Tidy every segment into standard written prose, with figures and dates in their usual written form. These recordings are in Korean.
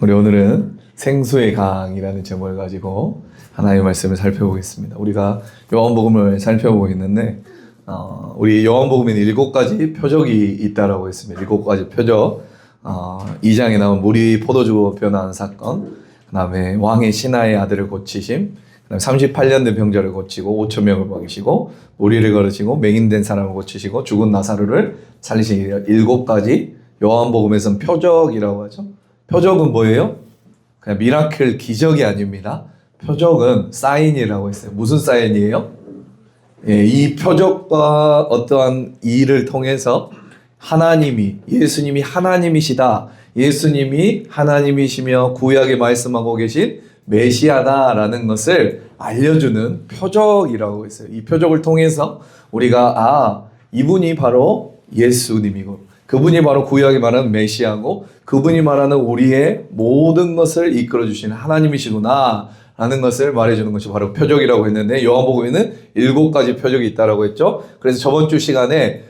우리 오늘은 생수의 강이라는 제목을 가지고 하나님의 말씀을 살펴보겠습니다. 우리가 요한복음을 살펴보고 있는데 우리 요한복음에는 7가지 표적이 있다라고 했습니다. 7가지 표적. 2장에 나온 물이 포도주로 변화하는 사건, 그 다음에 왕의 신하의 아들을 고치심, 그 다음에 38년 된 병자를 고치고 5천 명을 먹이시고 무리를 걸으시고 맹인된 사람을 고치시고 죽은 나사로를 살리신 7가지 요한복음에서는 표적이라고 하죠. 표적은 뭐예요? 그냥 미라클 기적이 아닙니다. 표적은 사인이라고 했어요. 무슨 사인이에요? 이 표적과 어떠한 일을 통해서 예수님이 하나님이시다. 예수님이 하나님이시며 구약에 말씀하고 계신 메시아다라는 것을 알려주는 표적이라고 했어요. 이 표적을 통해서 우리가 이분이 바로 예수님이고 그분이 바로 구약에 말하는 메시아고 그분이 말하는 우리의 모든 것을 이끌어 주시는 하나님이시구나 라는 것을 말해주는 것이 바로 표적이라고 했는데 요한복음에는 7가지 표적이 있다라고 했죠. 그래서 저번 주 시간에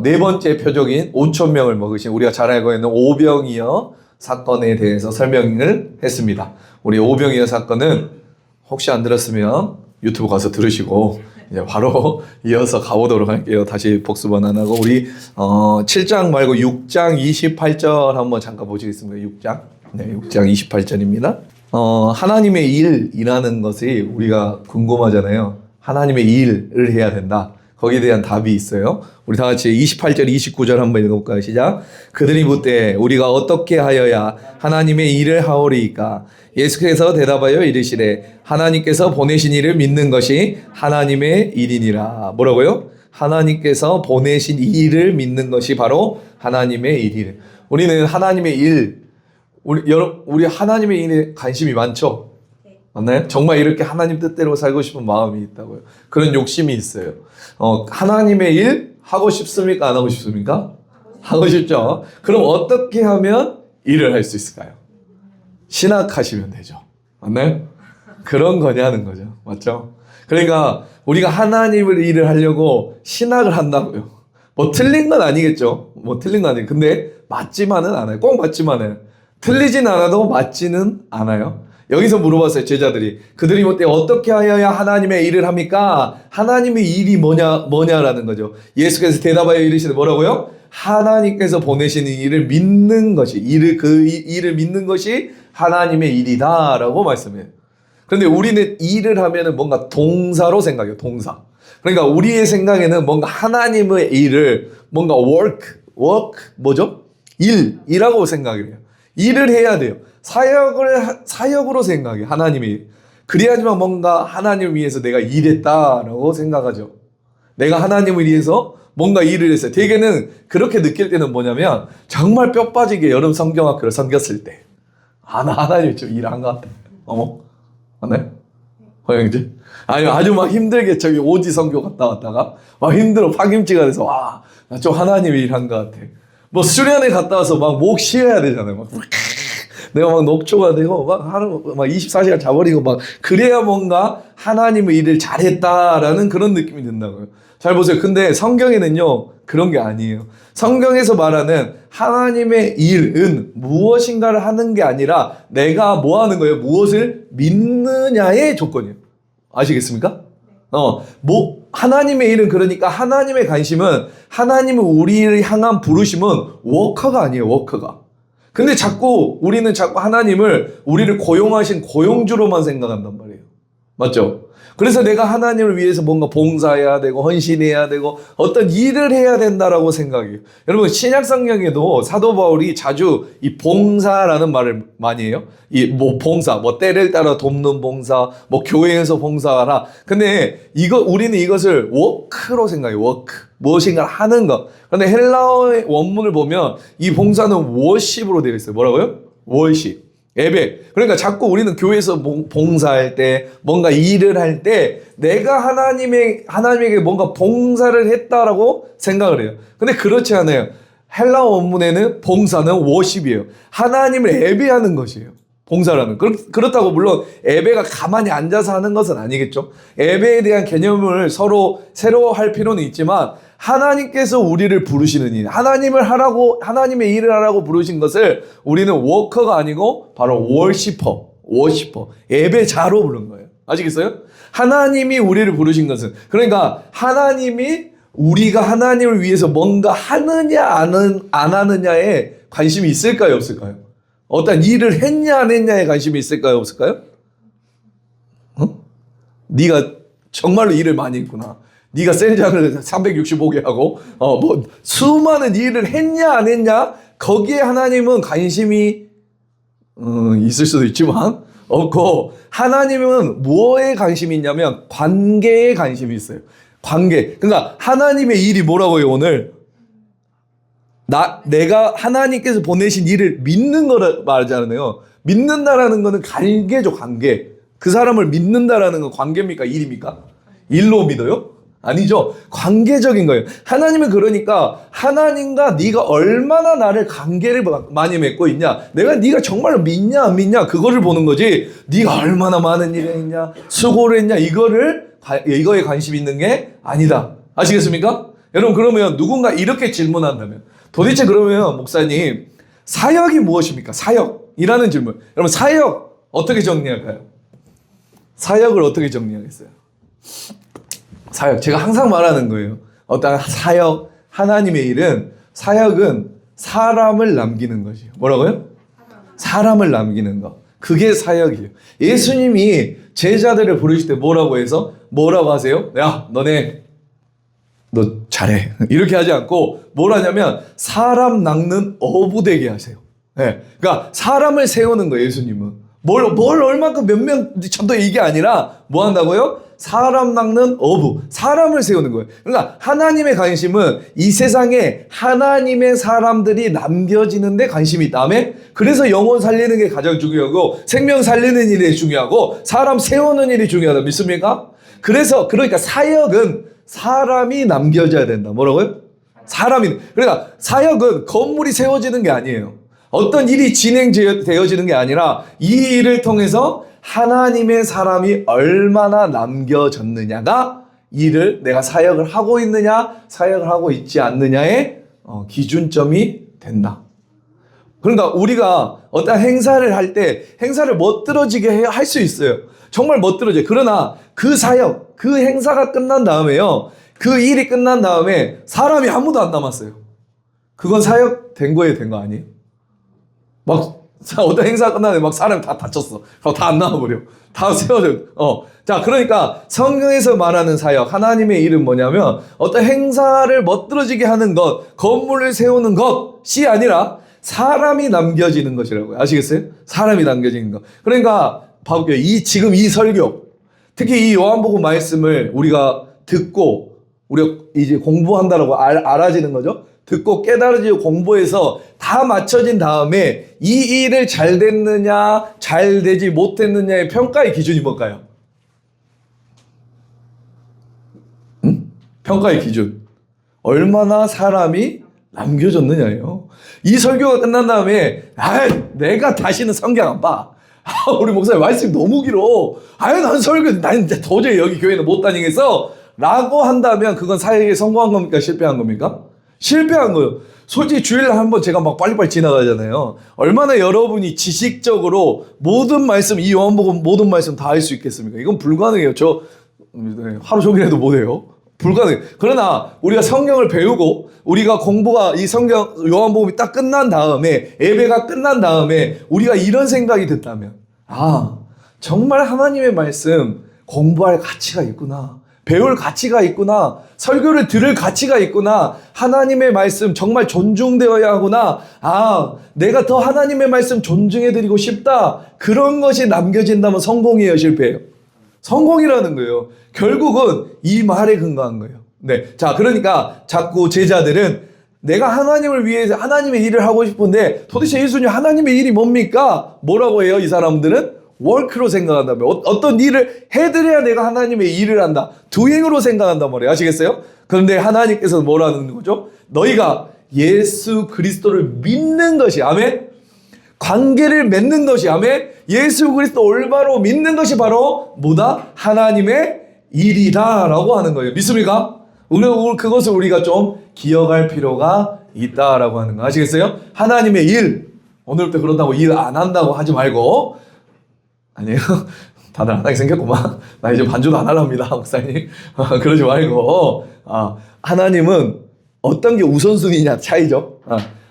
네 번째 표적인 5천 명을 먹으신 우리가 잘 알고 있는 오병이어 사건에 대해서 설명을 했습니다. 우리 오병이어 사건은 혹시 안 들었으면 유튜브 가서 들으시고 이제 바로 이어서 가보도록 할게요. 다시 복습은 안 하고 우리 7장 말고 6장 28절 한번 잠깐 보시겠습니다. 6장. 네, 6장 28절입니다. 하나님의 일이라는 것이 우리가 궁금하잖아요. 하나님의 일을 해야 된다. 거기에 대한 답이 있어요. 우리 다 같이 28절, 29절 한번 읽어볼까요? 시작. 그들이 묻되 우리가 어떻게 하여야 하나님의 일을 하오리이까? 예수께서 대답하여 이르시되 하나님께서 보내신 이를 믿는 것이 하나님의 일이니라. 뭐라고요? 하나님께서 보내신 일을 믿는 것이 바로 하나님의 일이래. 우리는 하나님의 일, 우리 하나님의 일에 관심이 많죠? 맞나요? 정말 이렇게 하나님 뜻대로 살고 싶은 마음이 있다고요. 그런 욕심이 있어요. 하나님의 일 하고 싶습니까? 안 하고 싶습니까? 하고 싶죠. 그럼 어떻게 하면 일을 할 수 있을까요? 신학하시면 되죠. 맞나요? 그런 거냐는 거죠. 맞죠? 그러니까 우리가 하나님을 일을 하려고 신학을 한다고요. 뭐 틀린 건 아니겠죠. 근데 맞지만은 않아요. 꼭 맞지만 해요. 틀리진 않아도 맞지는 않아요. 여기서 물어봤어요. 제자들이. 그들이 뭐 어떻게 하여야 하나님의 일을 합니까? 하나님의 일이 뭐냐라는 거죠. 예수께서 대답하여 이르시되 뭐라고요? 하나님께서 보내시는 일을 믿는 것이 일을 믿는 것이 하나님의 일이다라고 말씀해요. 그런데 우리는 일을 하면은 뭔가 동사로 생각해요. 동사. 그러니까 우리의 생각에는 뭔가 하나님의 일을 뭔가 뭐죠? 일이라고 생각을 해요. 일을 해야 돼요. 사역으로 생각해. 하나님이. 그래야지만 뭔가 하나님을 위해서 내가 일했다라고 생각하죠. 내가 하나님을 위해서 뭔가 일을 했어요. 대개는 그렇게 느낄 때는 뭐냐면 정말 뼈 빠지게 여름 성경학교를 섬겼을 때. 나 하나님 좀 일한 것 같아. 맞나요? 형제? 아니 아주 막 힘들게 저기 오지 성교 갔다 왔다가 막 힘들어 파김치가 돼서 나 좀 하나님 일한 것 같아. 뭐 수련회 갔다 와서 막 목 쉬어야 되잖아요. 내가 막 녹초가 되고 막 하루 막 24시간 자버리고 막 그래야 뭔가 하나님의 일을 잘했다라는 그런 느낌이 든다고요. 잘 보세요. 근데 성경에는요 그런 게 아니에요. 성경에서 말하는 하나님의 일은 무엇인가를 하는 게 아니라 내가 뭐 하는 거예요? 무엇을 믿느냐의 조건이에요. 아시겠습니까? 하나님의 일은 그러니까 하나님의 관심은 하나님의 우리를 향한 부르심은 워커가 아니에요. 워커가. 근데 우리는 자꾸 하나님을 우리를 고용하신 고용주로만 생각한단 말이에요. 맞죠? 그래서 내가 하나님을 위해서 뭔가 봉사해야 되고 헌신해야 되고 어떤 일을 해야 된다라고 생각해요. 여러분 신약 성경에도 사도 바울이 자주 이 봉사라는 말을 많이 해요. 봉사, 때를 따라 돕는 봉사, 교회에서 봉사하라. 근데 우리는 이것을 워크로 생각해요. 워크. 무엇인가 하는 것. 그런데 헬라어의 원문을 보면 이 봉사는 워십으로 되어 있어요. 뭐라고요? 워십. 예배. 그러니까 자꾸 우리는 교회에서 봉사할 때, 뭔가 일을 할 때, 내가 하나님에게 뭔가 봉사를 했다라고 생각을 해요. 근데 그렇지 않아요. 헬라어 원문에는 봉사는 워십이에요. 하나님을 예배하는 것이에요. 봉사라는. 그렇다고 물론 예배가 가만히 앉아서 하는 것은 아니겠죠. 예배에 대한 개념을 새로 할 필요는 있지만 하나님께서 우리를 부르시는 일, 하나님의 일을 하라고 부르신 것을 우리는 워커가 아니고 바로 워시퍼, 예배자로 부른 거예요. 아시겠어요? 하나님이 우리를 부르신 것은, 그러니까 하나님이 우리가 하나님을 위해서 뭔가 하느냐 안 하느냐에 관심이 있을까요, 없을까요? 어떤 일을 했냐 안 했냐에 관심이 있을까요, 없을까요? 네가 정말로 일을 많이 했구나. 네가 셀장을 365개 하고 뭐 수많은 일을 했냐 안 했냐, 거기에 하나님은 관심이 있을 수도 있지만 없고, 하나님은 뭐에 관심이 있냐면 관계에 관심이 있어요. 관계. 그러니까 하나님의 일이 뭐라고요, 오늘? 내가 하나님께서 보내신 일을 믿는 거를 말하잖아요. 믿는다라는 거는 관계죠, 관계. 그 사람을 믿는다라는 건 관계입니까, 일입니까? 일로 믿어요? 아니죠. 관계적인 거예요. 하나님은 그러니까 하나님과 네가 얼마나 나를 관계를 많이 맺고 있냐, 네가 정말로 믿냐 안 믿냐, 그거를 보는 거지, 네가 얼마나 많은 일을 했냐, 수고를 했냐, 이거에 관심 있는 게 아니다. 아시겠습니까? 여러분, 그러면 누군가 이렇게 질문한다면, 도대체 그러면 목사님, 사역이 무엇입니까? 사역이라는 질문. 여러분, 사역 어떻게 정리할까요? 사역을 어떻게 정리하겠어요? 사역, 제가 항상 말하는 거예요. 어떤 사역, 하나님의 일은, 사역은 사람을 남기는 것이에요. 뭐라고요? 사람을 남기는 것. 그게 사역이에요. 예수님이 제자들을 부르실 때 뭐라고 하세요? 야, 너 잘해. 이렇게 하지 않고 뭘 하냐면 사람 낚는 어부 되게 하세요. 네. 그러니까 사람을 세우는 거예요, 예수님은. 뭘 얼마큼 몇 명 전도 이게 아니라 뭐 한다고요? 사람 낚는 어부, 사람을 세우는 거예요. 그러니까 하나님의 관심은 이 세상에 하나님의 사람들이 남겨지는 데 관심이 있다며? 그래서 영혼 살리는 게 가장 중요하고, 생명 살리는 일이 중요하고, 사람 세우는 일이 중요하다. 믿습니까? 그러니까 사역은 사람이 남겨져야 된다. 뭐라고요? 그러니까 사역은 건물이 세워지는 게 아니에요. 어떤 일이 진행되어지는 게 아니라 이 일을 통해서 하나님의 사람이 얼마나 남겨졌느냐가 일을, 내가 사역을 하고 있느냐 사역을 하고 있지 않느냐의 기준점이 된다. 그러니까 우리가 어떤 행사를 할 때 행사를 멋들어지게 할 수 있어요. 정말 멋들어져요. 그러나 그 사역, 그 행사가 끝난 다음에요, 그 일이 끝난 다음에 사람이 아무도 안 남았어요. 그건 사역 된 거 아니에요? 어떤 행사가 끝나는데 막 사람이 다 다쳤어. 그럼 다 안 나와버려. 다 세워져. 자, 그러니까 성경에서 말하는 사역, 하나님의 일은 뭐냐면 어떤 행사를 멋들어지게 하는 것, 건물을 세우는 것이 아니라 사람이 남겨지는 것이라고요. 아시겠어요? 사람이 남겨지는 것. 그러니까 봐볼게요. 지금 이 설교, 특히 이 요한복음 말씀을 우리가 듣고 우리가 이제 공부한다라고 알아지는 거죠. 듣고 깨달아지고 공부해서 다 맞춰진 다음에 이 일을 잘 됐느냐 잘 되지 못했느냐의 평가의 기준이 뭘까요? 평가의 기준, 얼마나 사람이 남겨졌느냐예요. 이 설교가 끝난 다음에 내가 다시는 성경 안 봐. 우리 목사님 말씀이 너무 길어. 난 이제 도저히 여기 교회는 못 다니겠어 라고 한다면 그건 사역에 성공한 겁니까? 실패한 겁니까? 실패한 거예요. 솔직히 주일날 한번 제가 막 빨리빨리 지나가잖아요. 얼마나 여러분이 지식적으로 모든 말씀, 이 요한복음 모든 말씀 다 할 수 있겠습니까? 이건 불가능해요. 저 하루 종일 해도 못해요. 불가능해요. 그러나 우리가 성경을 배우고 우리가 공부가 이 성경 요한복음이 딱 끝난 다음에, 예배가 끝난 다음에 우리가 이런 생각이 든다면, 정말 하나님의 말씀 공부할 가치가 있구나, 배울 가치가 있구나, 설교를 들을 가치가 있구나, 하나님의 말씀 정말 존중되어야 하구나, 내가 더 하나님의 말씀 존중해드리고 싶다, 그런 것이 남겨진다면 성공이에요, 실패예요? 성공이라는 거예요. 결국은 이 말에 근거한 거예요. 네. 자, 그러니까 자꾸 제자들은 내가 하나님을 위해서 하나님의 일을 하고 싶은데 도대체 예수님 하나님의 일이 뭡니까? 뭐라고 해요? 이 사람들은 워크로 생각한다면, 어떤 일을 해드려야 내가 하나님의 일을 한다, doing으로 생각한단 말이에요. 아시겠어요? 그런데 하나님께서 뭐라는 거죠? 너희가 예수 그리스도를 믿는 것이, 아멘? 관계를 맺는 것이, 아멘? 예수 그리스도 올바로 믿는 것이 바로 뭐다? 하나님의 일이다 라고 하는 거예요. 믿습니까? 그것을 우리가 좀 기억할 필요가 있다라고 하는 거 아시겠어요? 하나님의 일, 오늘부터 그런다고 일 안 한다고 하지 말고, 아니에요. 다들 안 하게 생겼구만. 나 이제 반주도 안 하랍니다, 목사님. 그러지 말고, 하나님은 어떤 게 우선순위냐 차이죠.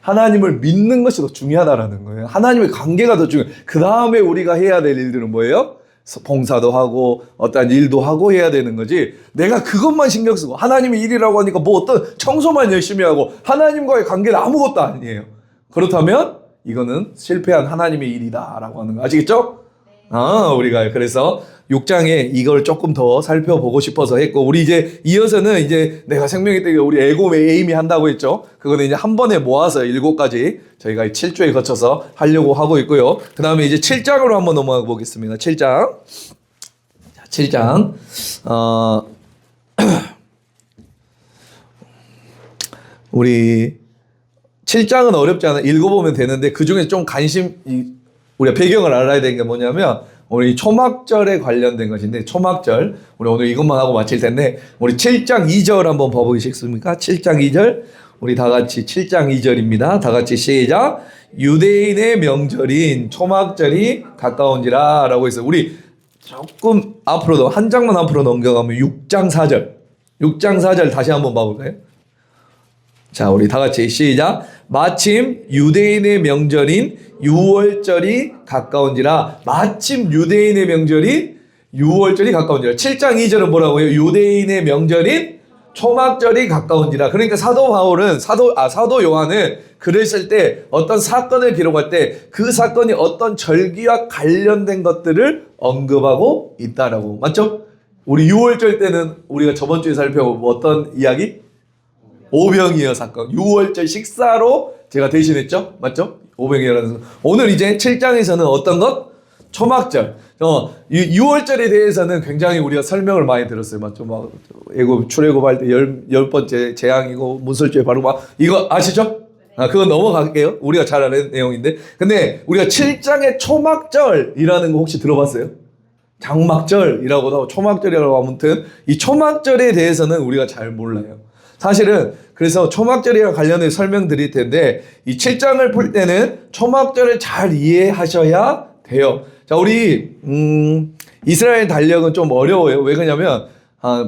하나님을 믿는 것이 더 중요하다라는 거예요. 하나님의 관계가 더 중요해요. 그 다음에 우리가 해야 될 일들은 뭐예요? 봉사도 하고 어떤 일도 하고 해야 되는 거지. 내가 그것만 신경 쓰고 하나님의 일이라고 하니까 뭐 어떤 청소만 열심히 하고 하나님과의 관계는 아무것도 아니에요. 그렇다면 이거는 실패한 하나님의 일이다라고 하는 거 아시겠죠? 우리가 그래서 6장에 이걸 조금 더 살펴보고 싶어서 했고, 우리 이제 이어서는 이제 내가 생명의 때에 우리 에임이 한다고 했죠. 그거는 이제 한 번에 모아서 7가지 저희가 7주에 거쳐서 하려고 하고 있고요. 그 다음에 이제 7장으로 한번 넘어가 보겠습니다. 7장. 7장. 우리 7장은 어렵지 않아. 읽어보면 되는데 그 중에 좀 우리가 배경을 알아야 되는 게 뭐냐면 우리 초막절에 관련된 것인데, 초막절 우리 오늘 이것만 하고 마칠 텐데 우리 7장 2절 한번 봐보시겠습니까? 7장 2절 우리 다 같이 7장 2절입니다. 다 같이 시작. 유대인의 명절인 초막절이 가까운지라 라고 했어요. 우리 조금 앞으로 한 장만 앞으로 넘겨가면 6장 4절 6장 4절 다시 한번 봐볼까요? 자, 우리 다 같이 시작. 마침 유대인의 명절인 유월절이 가까운지라. 마침 유대인의 명절이 유월절이 가까운지라. 7장 2절은 뭐라고요? 유대인의 명절인 초막절이 가까운지라. 그러니까 사도 바울은 사도 요한은 글을 쓸 때 어떤 사건을 기록할 때 그 사건이 어떤 절기와 관련된 것들을 언급하고 있다라고. 맞죠? 우리 유월절 때는 우리가 저번 주에 살펴본 어떤 이야기? 오병이어 사건. 6월절 식사로 제가 대신했죠? 맞죠? 오병이어라는. 오늘 이제 7장에서는 어떤 것? 초막절. 6월절에 대해서는 굉장히 우리가 설명을 많이 들었어요. 맞죠? 막 출애굽할 때 10번째 재앙이고 문설주에 바로 막 이거 아시죠? 그건 넘어갈게요. 우리가 잘 아는 내용인데. 근데 우리가 7장의 초막절이라는 거 혹시 들어봤어요? 장막절이라고도 하고 초막절이라고 하면 아무튼 이 초막절에 대해서는 우리가 잘 몰라요. 사실은 그래서 초막절이랑 관련해서 설명드릴 텐데 이 7장을 풀 때는 초막절을 잘 이해하셔야 돼요. 자, 우리 이스라엘 달력은 좀 어려워요. 왜 그러냐면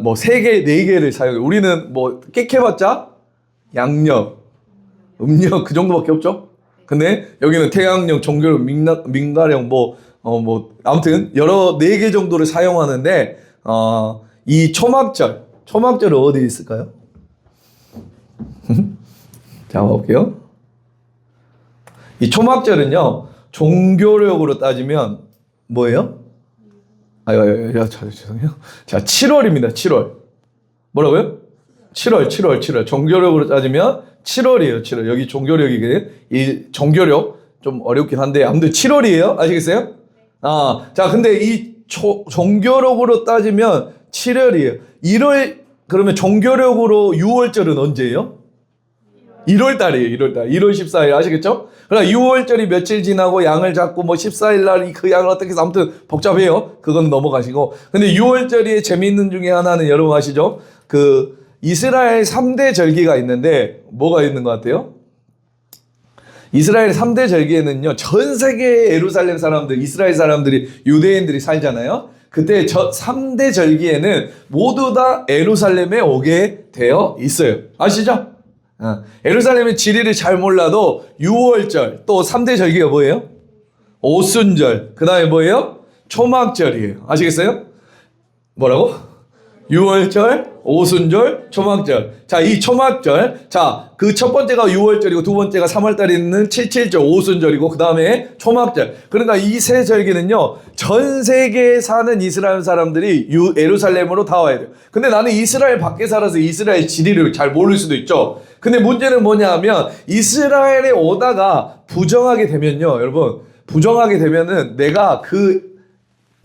뭐 3개, 4개를 사용해요. 우리는 뭐 끽해봤자 양력, 음력 그 정도밖에 없죠. 근데 여기는 태양력, 종교력, 민가령 뭐 아무튼 여러 4개 정도를 사용하는데 이 초막절은 어디 있을까요? 자, 볼게요. 이 초막절은요, 종교력으로 따지면 뭐예요? 죄송해요. 자, 7월입니다. 7월. 뭐라고요? 7월. 종교력으로 따지면 7월이에요. 7월. 여기 종교력이게 이 종교력 좀 어렵긴 한데 아무튼 7월이에요. 아시겠어요? 자, 근데 이 종교력으로 따지면 7월이에요. 1월 그러면 종교력으로 6월절은 언제예요? 1월 달이에요. 1월 14일 아시겠죠? 그러니까 6월절이 며칠 지나고 양을 잡고 뭐 14일 날 그 양을 어떻게 해서 아무튼 복잡해요. 그건 넘어가시고. 근데 6월절이 재미있는 중에 하나는 여러분 아시죠? 그 이스라엘 3대 절기가 있는데 뭐가 있는 것 같아요? 이스라엘 3대 절기에는요, 전 세계 예루살렘 사람들, 이스라엘 사람들이, 유대인들이 살잖아요. 그때 3대 절기에는 모두 다 예루살렘에 오게 되어 있어요. 아시죠? 예루살렘의 지리를 잘 몰라도 6월절, 또 3대 절기가 뭐예요? 오순절, 그 다음에 뭐예요? 초막절이에요. 아시겠어요? 뭐라고? 6월절, 오순절, 초막절. 자, 이 초막절. 자, 그 첫 번째가 6월절이고 두 번째가 3월달에 있는 77절, 오순절이고 그 다음에 초막절. 그러니까 이 세 절기는요, 전 세계에 사는 이스라엘 사람들이 예루살렘으로 다 와야 돼요. 근데 나는 이스라엘 밖에 살아서 이스라엘 지리를 잘 모를 수도 있죠. 근데 문제는 뭐냐 하면 이스라엘에 오다가 부정하게 되면요, 여러분, 부정하게 되면은 내가 그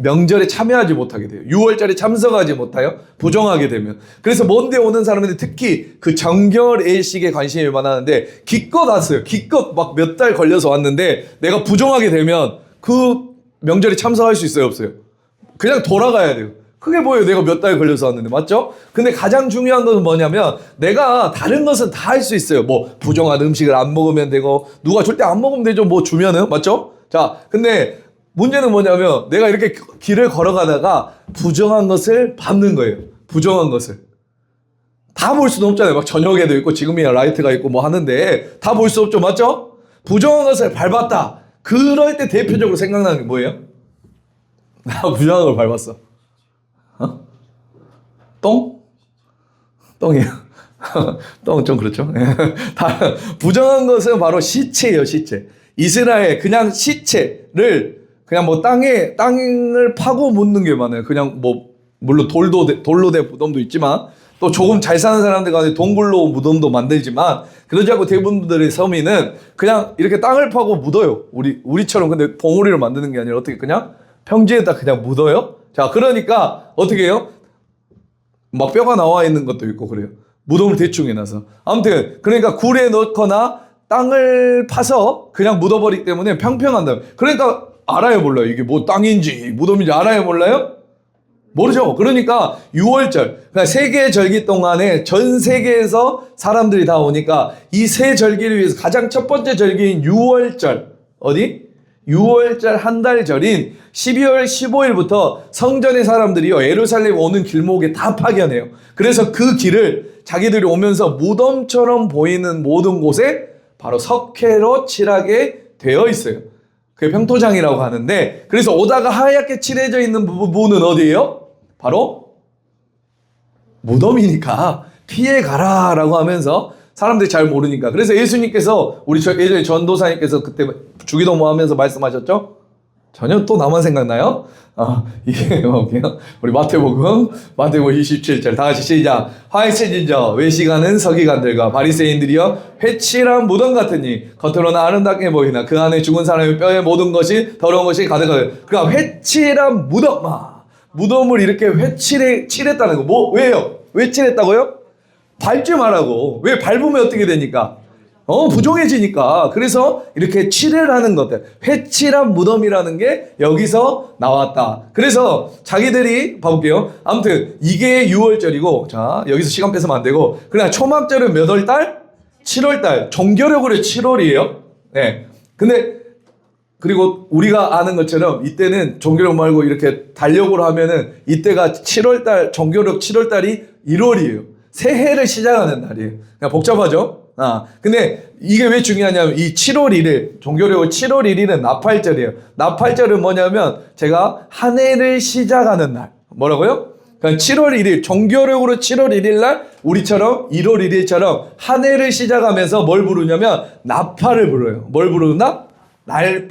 명절에 참여하지 못하게 돼요. 6월절에 참석하지 못해요. 부정하게 되면. 그래서 먼데 오는 사람들이 특히 그 정결일식에 관심이 많았는데 기껏 왔어요. 기껏 막 몇 달 걸려서 왔는데 내가 부정하게 되면 그 명절에 참석할 수 있어요, 없어요? 그냥 돌아가야 돼요. 그게 뭐예요? 내가 몇 달 걸려서 왔는데, 맞죠? 근데 가장 중요한 것은 뭐냐면 내가 다른 것은 다 할 수 있어요. 뭐 부정한 음식을 안 먹으면 되고 누가 절대 안 먹으면 되죠. 뭐 주면은, 맞죠? 자, 근데 문제는 뭐냐면 내가 이렇게 길을 걸어가다가 부정한 것을 밟는 거예요. 부정한 것을. 다 볼 수는 없잖아요. 막 저녁에도 있고 지금이야 라이트가 있고 뭐 하는데 다 볼 수 없죠. 맞죠? 부정한 것을 밟았다. 그럴 때 대표적으로 생각나는 게 뭐예요? 나 부정한 걸 밟았어. 어? 똥? 똥이요. 똥은 좀 그렇죠. 다 부정한 것은 바로 시체예요, 시체. 이스라엘 그냥 시체를 그냥 뭐 땅을 파고 묻는 게 많아요. 그냥 뭐 물론 돌로 된 무덤도 있지만 또 조금 잘 사는 사람들 가운데 동굴로 무덤도 만들지만 그러지 않고 대부분들의 서민은 그냥 이렇게 땅을 파고 묻어요. 우리처럼 근데 봉우리를 만드는 게 아니라 어떻게 그냥 평지에다 그냥 묻어요. 자, 그러니까 어떻게 해요? 막 뼈가 나와 있는 것도 있고 그래요. 무덤을 대충 해놔서. 아무튼 그러니까 굴에 넣거나 땅을 파서 그냥 묻어버리기 때문에 평평한다. 그러니까 알아요, 몰라요? 이게 뭐 땅인지 무덤인지 알아요, 몰라요? 모르죠. 그러니까 6월절, 그러니까 세계 절기 동안에 전 세계에서 사람들이 다 오니까 이 세 절기를 위해서 가장 첫 번째 절기인 6월절, 어디? 6월절 한 달 절인 12월 15일부터 성전의 사람들이요 예루살렘 오는 길목에 다 파견해요. 그래서 그 길을 자기들이 오면서 무덤처럼 보이는 모든 곳에 바로 석회로 칠하게 되어 있어요. 그게 평토장이라고 하는데, 그래서 오다가 하얗게 칠해져 있는 부분은 어디예요? 바로 무덤이니까 피해 가라라고 하면서 사람들이 잘 모르니까. 그래서 예수님께서 우리 예전에 전도사님께서 그때 주기도모 하면서 말씀하셨죠? 전혀 또 나만 생각나요? 이게 뭐게요? 우리 마태복음 27절 다 같이 시작. 화이트진 자 외식하는 서기관들과 바리새인들이여 회칠한 무덤 같으니 겉으로는 아름답게 보이나 그 안에 죽은 사람의 뼈에 모든 것이 더러운 것이 가득하다. 그러니까 회칠한 무덤, 무덤을 이렇게 칠했다는 거. 뭐 왜요? 왜 칠했다고요? 밟지 말라고. 왜 밟으면 어떻게 되니까? 부정해지니까. 그래서 이렇게 칠을 하는 것들. 회칠한 무덤이라는 게 여기서 나왔다. 그래서 자기들이 봐볼게요. 아무튼 이게 6월절이고, 자 여기서 시간 뺏으면 안 되고, 그냥 초막절은 몇 월달? 7월달. 정교력으로 7월이에요. 네. 근데 그리고 우리가 아는 것처럼 이때는 정교력 말고 이렇게 달력으로 하면은 이때가 7월달, 정교력 7월달이 1월이에요. 새해를 시작하는 날이에요. 그냥 복잡하죠? 근데 이게 왜 중요하냐면 이 7월 1일, 종교력은 7월 1일은 나팔절이에요. 나팔절은 뭐냐면 제가 한 해를 시작하는 날. 뭐라고요? 그러니까 7월 1일, 종교력으로 7월 1일 날 우리처럼 1월 1일처럼 한 해를 시작하면서 뭘 부르냐면 나팔을 불어요. 뭘 부르나?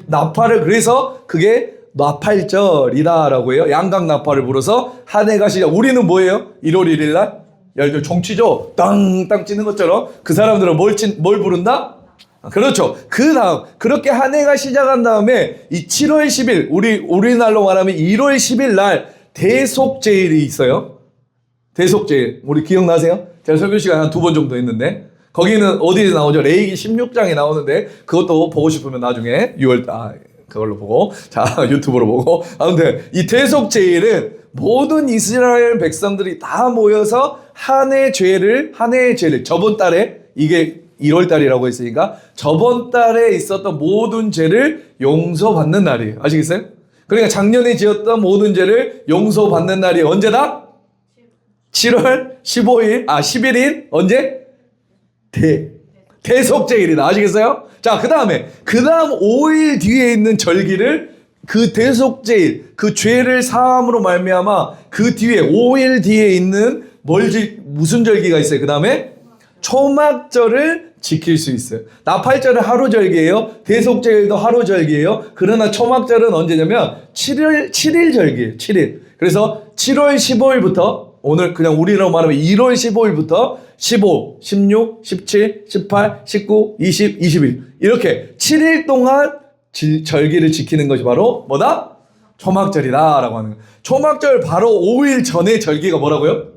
나팔을, 그래서 그게 나팔절이다라고 해요. 양각 나팔을 불어서 한 해가 시작. 우리는 뭐예요? 1월 1일 날? 예를 종치죠? 땅땅 치는 것처럼 그 사람들은 뭘 부른다? 그렇죠. 그 다음, 그렇게 한 해가 시작한 다음에 이 7월 10일, 우리날로 말하면 1월 10일 날 대속제일이 있어요. 대속제일. 우리 기억나세요? 제가 설교 시간 한 2번 정도 했는데, 거기는 어디에 나오죠? 레위기 16장에 나오는데, 그것도 보고 싶으면 나중에 6월, 그걸로 보고, 자, 유튜브로 보고. 아무튼, 이 대속제일은 모든 이스라엘 백성들이 다 모여서 한 해의 죄를, 저번 달에, 이게 1월 달이라고 했으니까, 저번 달에 있었던 모든 죄를 용서받는 날이에요. 아시겠어요? 그러니까 작년에 지었던 모든 죄를 용서받는 날이 언제다? 7월 11일? 언제? 대속제일이다. 아시겠어요? 자, 그 다음 5일 뒤에 있는 절기를 그 대속제일, 그 죄를 사함으로 말미암아 그 뒤에 5일 뒤에 있는 무슨 절기가 있어요? 그 다음에 초막절을 지킬 수 있어요. 나팔절은 하루 절기예요. 대속제일도 하루 절기예요. 그러나 초막절은 언제냐면 7일 절기예요. 7일. 그래서 7월 15일부터 오늘 그냥 우리로 말하면 1월 15일부터 15, 16, 17, 18, 19, 20, 21 이렇게 7일 동안 절기를 지키는 것이 바로 뭐다? 초막절이다 라고 하는 거예요. 초막절 바로 5일 전에 절기가 뭐라고요?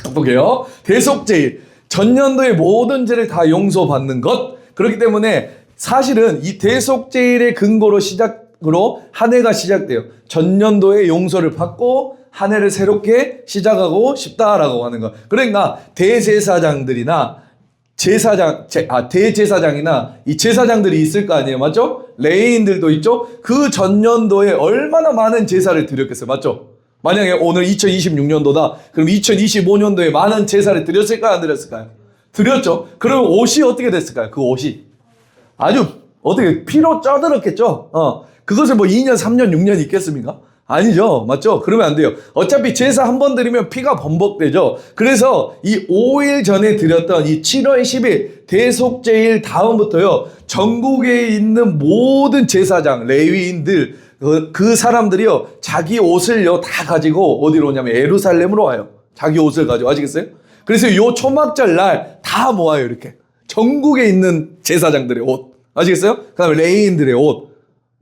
똑똑해요. 대속제일. 전년도의 모든 죄를 다 용서받는 것. 그렇기 때문에 사실은 이 대속제일의 근거로 한 해가 시작돼요. 전년도의 용서를 받고 한 해를 새롭게 시작하고 싶다라고 하는 거. 그러니까 대제사장들이나 대제사장이나 이 제사장들이 있을 거 아니에요. 맞죠? 레위인들도 있죠? 그 전년도에 얼마나 많은 제사를 드렸겠어요. 맞죠? 만약에 오늘 2026년도다. 그럼 2025년도에 많은 제사를 드렸을까요? 안 드렸을까요? 드렸죠. 그럼 옷이 어떻게 됐을까요? 그 옷이 아주 어떻게 피로 쪄들었겠죠. 그것을 뭐 2년, 3년, 6년 있겠습니까? 아니죠. 맞죠? 그러면 안 돼요. 어차피 제사 한 번 드리면 피가 번복되죠. 그래서 이 5일 전에 드렸던 이 7월 10일 대속제일 다음부터요. 전국에 있는 모든 제사장, 레위인들 그 사람들이요. 자기 옷을요. 다 가지고 어디로 오냐면 예루살렘으로 와요. 자기 옷을 가지고. 아시겠어요? 그래서 요 초막절 날 다 모아요. 이렇게. 전국에 있는 제사장들의 옷. 아시겠어요? 그 다음에 레위인들의 옷.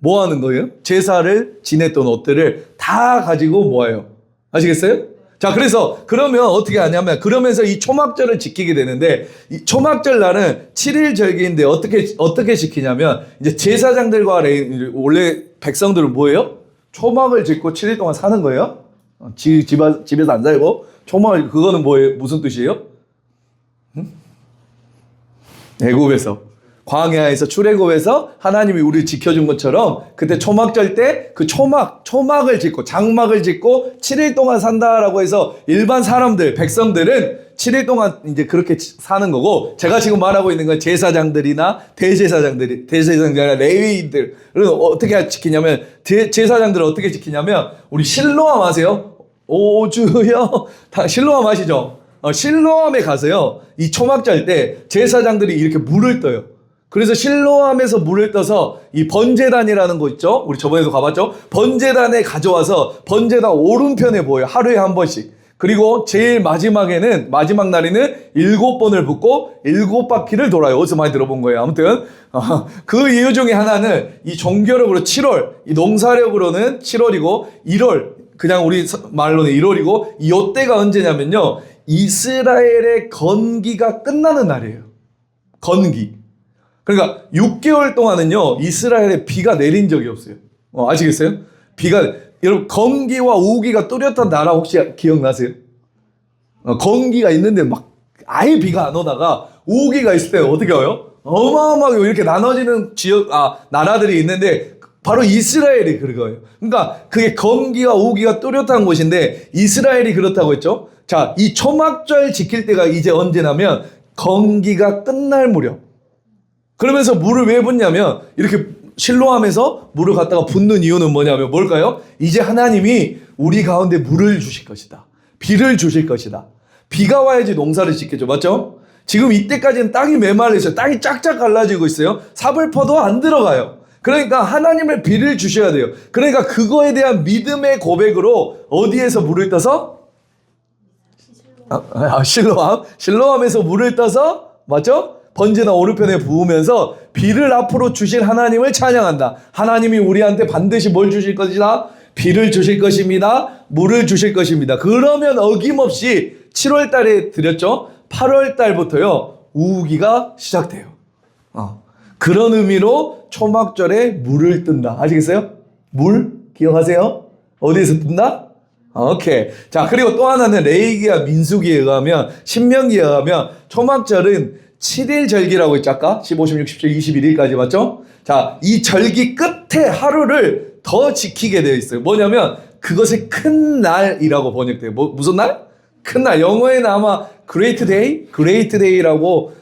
뭐 하는 거예요? 제사를 지냈던 옷들을 다 가지고 모아요. 아시겠어요? 자, 그래서 그러면 어떻게 하냐면 그러면서 이 초막절을 지키게 되는데 이 초막절 날은 7일 절기인데 어떻게 지키냐면 이제 제사장들과 원래 백성들은 뭐예요? 초막을 짓고 7일 동안 사는 거예요. 집에서 안 살고 초막을 그거는 뭐예요? 무슨 뜻이에요? 애굽에서 광야에서 출애굽에서 하나님이 우리를 지켜준 것처럼 그때 초막절 때 그 초막을 짓고 장막을 짓고 7일 동안 산다라고 해서 일반 사람들 백성들은 7일 동안 이제 그렇게 사는 거고 제가 지금 말하고 있는 건 제사장들이나 대제사장들이나 레위인들은 어떻게 지키냐면 제사장들은 어떻게 지키냐면 우리 실로암 아세요? 오주여 다 실로암 아시죠? 실로암에 가서요 이 초막절 때 제사장들이 이렇게 물을 떠요. 그래서 실로암에서 물을 떠서 이 번제단이라는 거 있죠? 우리 저번에도 가봤죠? 번제단에 가져와서 번제단 오른편에 보여요. 하루에 한 번씩. 그리고 제일 마지막 날에는 7번을 붓고 7바퀴를 돌아요. 어디서 많이 들어본 거예요. 아무튼 그 이유 중에 하나는 이 종교력으로 7월, 이 농사력으로는 7월이고 1월, 그냥 우리 말로는 1월이고 이때가 언제냐면요. 이스라엘의 건기가 끝나는 날이에요. 건기. 그러니까 6개월 동안은요 이스라엘에 비가 내린 적이 없어요. 아시겠어요? 여러분 건기와 우기가 뚜렷한 나라 혹시 기억나세요? 건기가 있는데 막 아예 비가 안 오다가 우기가 있을 때 어떻게 와요? 어마어마하게 이렇게 나눠지는 나라들이 있는데 바로 이스라엘이 그거예요. 그러니까 그게 건기와 우기가 뚜렷한 곳인데 이스라엘이 그렇다고 했죠. 자, 이 초막절 지킬 때가 이제 언제냐면 건기가 끝날 무렵. 그러면서 물을 왜 붓냐면 이렇게 실로암에서 물을 갖다가 붓는 이유는 뭐냐면 뭘까요? 이제 하나님이 우리 가운데 물을 주실 것이다. 비를 주실 것이다. 비가 와야지 농사를 짓겠죠. 맞죠? 지금 이때까지는 땅이 메말라 있어요. 땅이 쫙쫙 갈라지고 있어요. 삽을 퍼도 안 들어가요. 그러니까 하나님의 비를 주셔야 돼요. 그러니까 그거에 대한 믿음의 고백으로 어디에서 물을 떠서? 실로암에서 물을 떠서 맞죠? 번제나 오른편에 부으면서 비를 앞으로 주실 하나님을 찬양한다. 하나님이 우리한테 반드시 뭘 주실 것이다? 비를 주실 것입니다. 물을 주실 것입니다. 그러면 어김없이 7월 달에 드렸죠? 8월 달부터요. 우기가 시작돼요. 그런 의미로 초막절에 물을 뜬다. 아시겠어요? 물? 기억하세요? 어디에서 뜬다? 오케이. 자, 그리고 또 하나는 레위기와 민수기에 의하면 신명기에 의하면 초막절은 7일 절기라고 했죠. 아까 15, 16, 17, 21일까지 맞죠? 자, 이 절기 끝에 하루를 더 지키게 되어 있어요. 뭐냐면 그것이 큰 날이라고 번역돼요. 무슨 날? 큰 날. 영어에는 아마 Great Day라고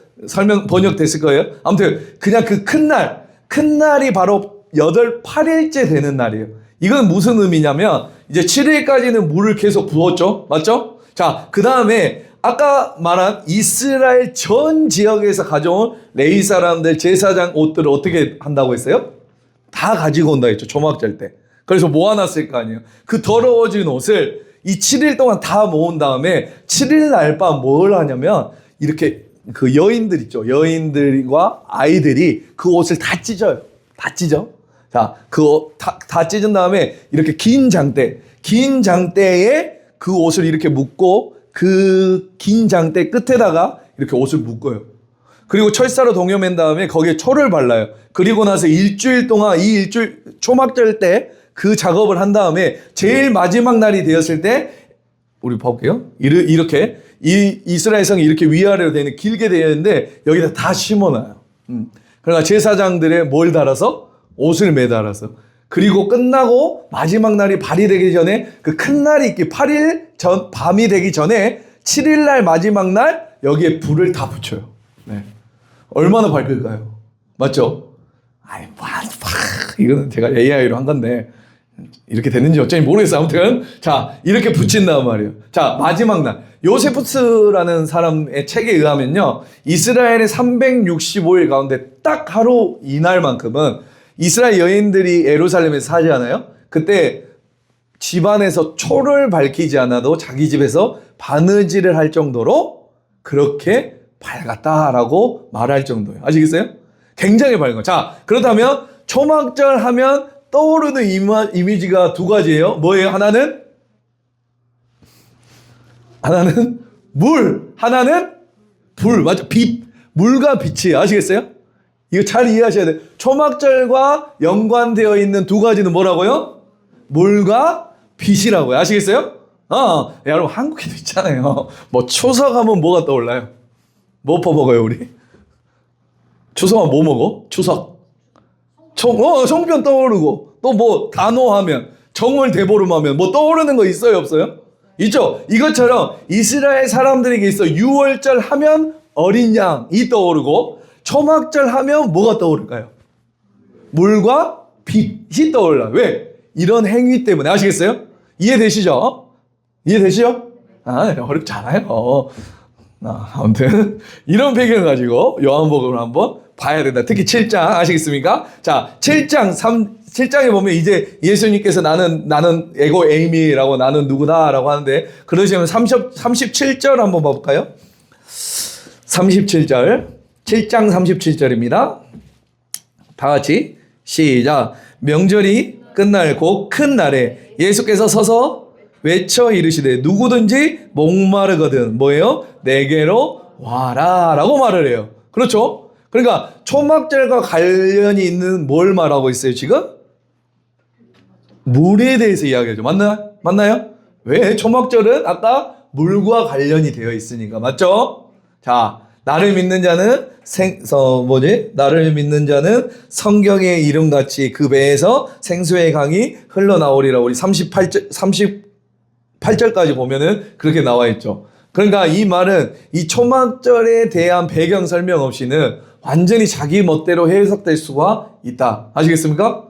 번역됐을 거예요. 아무튼 그냥 그 큰 날이 바로 8일째 되는 날이에요. 이건 무슨 의미냐면 이제 7일까지는 물을 계속 부었죠. 맞죠? 자, 그 다음에 아까 말한 이스라엘 전 지역에서 가져온 레위 사람들 제사장 옷들을 어떻게 한다고 했어요? 다 가지고 온다 했죠. 초막절 때. 그래서 모아놨을 거 아니에요. 그 더러워진 옷을 이 7일 동안 다 모은 다음에 7일 날 밤 뭘 하냐면 이렇게 그 여인들 있죠. 여인들과 아이들이 그 옷을 다 찢어요. 다 찢어. 자, 다 찢은 다음에 이렇게 긴 장대에 그 옷을 이렇게 묶고 그 긴 장대 끝에다가 이렇게 옷을 묶어요. 그리고 철사로 동여맨 다음에 거기에 초를 발라요. 그리고 나서 일주일 동안 초막절 때 그 작업을 한 다음에 제일 마지막 날이 되었을 때 우리 볼게요. 이렇게 이스라엘 성이 이렇게 위아래로 되는 길게 되어 있는데 여기다 다 심어놔요. 그러니까 제사장들의 뭘 달아서? 옷을 매달아서. 그리고 끝나고 마지막 날이 발휘되기 전에 그 큰 날이 있기 8일 전 밤이 되기 전에 7일 날 마지막 날 여기에 불을 다 붙여요. 네. 얼마나 밝을까요? 맞죠? 아이, 이거는 제가 AI로 한 건데 이렇게 됐는지 어쩐지 모르겠어요. 아무튼 자 이렇게 붙인단 말이에요. 자 마지막 날 요세푸스라는 사람의 책에 의하면요 이스라엘의 365일 가운데 딱 하루 이날만큼은 이스라엘 여인들이 예루살렘에서 사지 않아요? 그때 집안에서 초를 밝히지 않아도 자기 집에서 바느질을 할 정도로 그렇게 밝았다라고 말할 정도예요. 아시겠어요? 굉장히 밝은. 자 그렇다면 초막절 하면 떠오르는 이미지가 두 가지예요. 뭐예요? 하나는 물, 하나는 불. 맞죠? 빛. 물과 빛이에요. 아시겠어요? 이거 잘 이해하셔야 돼요. 초막절과 연관되어 있는 두 가지는 뭐라고요? 물과 빛이라고요. 아시겠어요? 여러분 한국에도 있잖아요. 뭐 추석 하면 뭐가 떠올라요? 뭐 퍼먹어요 우리? 추석하면 뭐 먹어? 추석. 송편 떠오르고 또 뭐 단오하면 정월 대보름하면 뭐 떠오르는 거 있어요 없어요? 있죠. 이것처럼 이스라엘 사람들에게 있어 6월절 하면 어린 양이 떠오르고 초막절 하면 뭐가 떠오를까요? 물과 빛이 떠올라. 왜? 이런 행위 때문에. 아시겠어요? 이해되시죠? 이해되시죠? 어렵지 않아요. 아무튼 이런 배경을 가지고 요한복음을 한번 봐야 된다. 특히 7장 아시겠습니까? 자, 7장에 보면 이제 예수님께서 나는 에고 에이미라고 나는 누구다라고 하는데 그러시면 37절 한번 봐볼까요? 37절 7장 37절입니다. 다 같이 시작. 명절이 끝날 곧 큰 날에 예수께서 서서 외쳐 이르시되 누구든지 목마르거든 뭐예요? 내게로 와라 라고 말을 해요. 그렇죠? 그러니까 초막절과 관련이 있는 뭘 말하고 있어요 지금? 물에 대해서 이야기하죠. 맞나요? 왜? 초막절은 아까 물과 관련이 되어 있으니까. 맞죠? 자, 나를 믿는 자는 나를 믿는 자는 성경의 이름같이 그 배에서 생수의 강이 흘러나오리라. 우리 38절까지 보면은 그렇게 나와 있죠. 그러니까 이 말은 이 초막절에 대한 배경 설명 없이는 완전히 자기 멋대로 해석될 수가 있다. 아시겠습니까?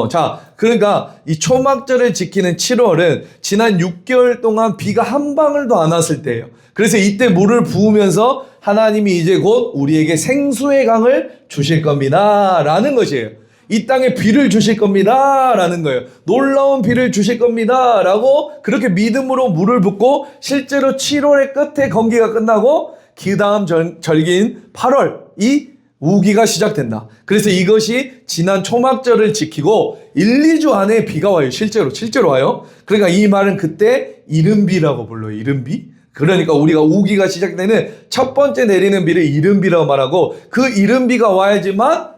자, 그러니까 이 초막절을 지키는 7월은 지난 6개월 동안 비가 한 방울도 안 왔을 때예요. 그래서 이때 물을 부으면서 하나님이 이제 곧 우리에게 생수의 강을 주실 겁니다. 라는 것이에요. 이 땅에 비를 주실 겁니다. 라는 거예요. 놀라운 비를 주실 겁니다. 라고 그렇게 믿음으로 물을 붓고 실제로 7월의 끝에 건기가 끝나고 그 다음 절기인 8월 이 우기가 시작된다. 그래서 이것이 지난 초막절을 지키고 1, 2주 안에 비가 와요. 실제로 와요. 그러니까 이 말은 그때 이른비라고 불러요. 이른비. 그러니까 우리가 우기가 시작되는 첫 번째 내리는 비를 이른비라고 말하고 그 이른비가 와야지만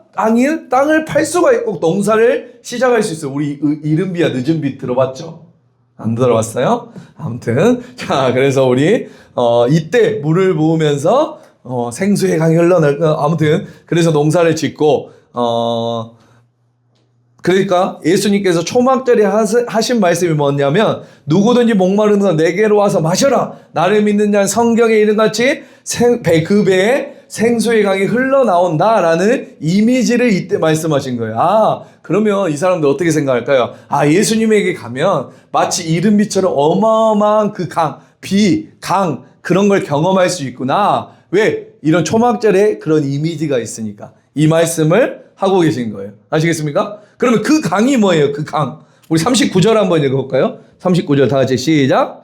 땅을 팔 수가 있고 농사를 시작할 수 있어요. 우리 이른비와 늦은비 들어봤죠? 안 들어봤어요? 아무튼 자 그래서 우리 이때 물을 부으면서 생수의 강이 흘러날 아무튼 그래서 농사를 짓고 그러니까 예수님께서 초막절에 하신 말씀이 뭐냐면 누구든지 목마르는 건 내게로 와서 마셔라. 나를 믿는 자는 성경에 이른같이 그 배에 생수의 강이 흘러나온다라는 이미지를 이때 말씀하신 거예요. 그러면 이 사람들 어떻게 생각할까요? 예수님에게 가면 마치 이른비처럼 어마어마한 그 강, 강 그런 걸 경험할 수 있구나. 왜? 이런 초막절에 그런 이미지가 있으니까 이 말씀을 하고 계신 거예요. 아시겠습니까? 그러면 그 강이 뭐예요? 그 강. 우리 39절 한번 읽어볼까요? 39절 다 같이 시작.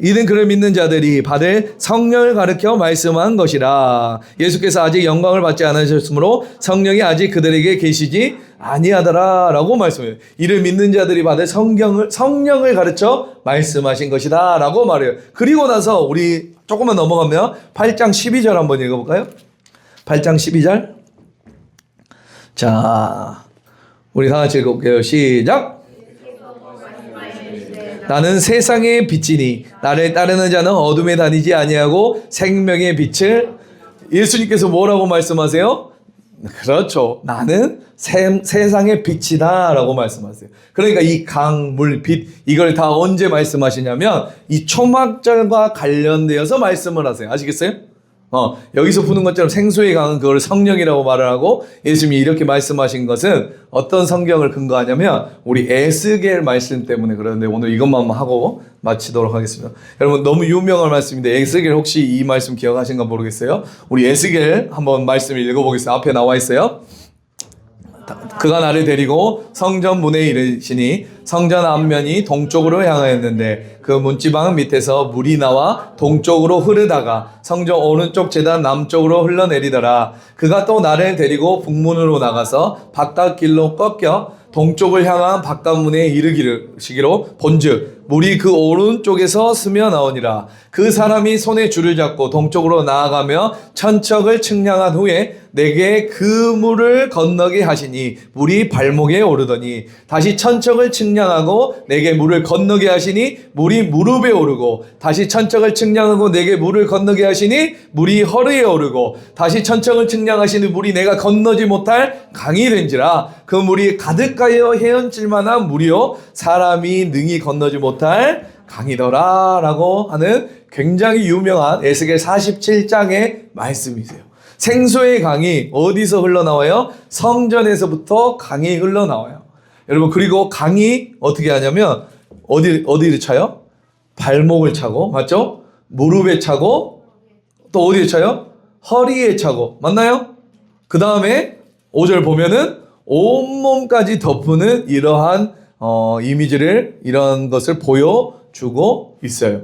이는 그를 믿는 자들이 받을 성령을 가르쳐 말씀한 것이라. 예수께서 아직 영광을 받지 않으셨으므로 성령이 아직 그들에게 계시지 아니하더라 라고 말씀해요. 이를 믿는 자들이 받을 성령을 가르쳐 말씀하신 것이다 라고 말해요. 그리고 나서 우리 조금만 넘어가면 8장 12절 한번 읽어볼까요? 8장 12절. 자, 우리 다 같이 읽어볼게요. 시작. 나는 세상의 빛이니 나를 따르는 자는 어둠에 다니지 아니하고 생명의 빛을 예수님께서 뭐라고 말씀하세요? 그렇죠. 나는 세상의 빛이다 라고 말씀하세요. 그러니까 이 강, 물, 빛 이걸 다 언제 말씀하시냐면 이 초막절과 관련되어서 말씀을 하세요. 아시겠어요? 여기서 보는 것처럼 생수의 강은 그걸 성령이라고 말을 하고 예수님이 이렇게 말씀하신 것은 어떤 성경을 근거하냐면 우리 에스겔 말씀 때문에 그러는데 오늘 이것만 하고 마치도록 하겠습니다. 여러분 너무 유명한 말씀인데 에스겔 혹시 이 말씀 기억하신가 모르겠어요? 우리 에스겔 한번 말씀을 읽어보겠습니다. 앞에 나와 있어요. 그가 나를 데리고 성전 문에 이르시니 성전 앞면이 동쪽으로 향하였는데 그 문지방 밑에서 물이 나와 동쪽으로 흐르다가 성전 오른쪽 제단 남쪽으로 흘러내리더라. 그가 또 나를 데리고 북문으로 나가서 바깥길로 꺾여 동쪽을 향한 바깥문에 이르기로 본즉 물이 그 오른쪽에서 스며 나오니라. 그 사람이 손에 줄을 잡고 동쪽으로 나아가며 천척을 측량한 후에 내게 그 물을 건너게 하시니 물이 발목에 오르더니 다시 천척을 측량하고 내게 물을 건너게 하시니 물이 무릎에 오르고 다시 천척을 측량하고 내게 물을 건너게 하시니 물이 허리에 오르고 다시 천척을 측량하시니 물이 내가 건너지 못할 강이 된지라. 그 물이 가득하여 헤엄칠 만한 물이요 사람이 능히 건너지 못할 강이더라 라고 하는 굉장히 유명한 에스겔 47장의 말씀이세요. 생수의 강이 어디서 흘러나와요? 성전에서부터 강이 흘러나와요. 여러분 그리고 강이 어떻게 하냐면 어디를 차요? 발목을 차고 맞죠? 무릎에 차고 또 어디에 차요? 허리에 차고 맞나요? 그 다음에 5절 보면은 온몸까지 덮는 이러한 이미지를 이런 것을 보여주고 있어요.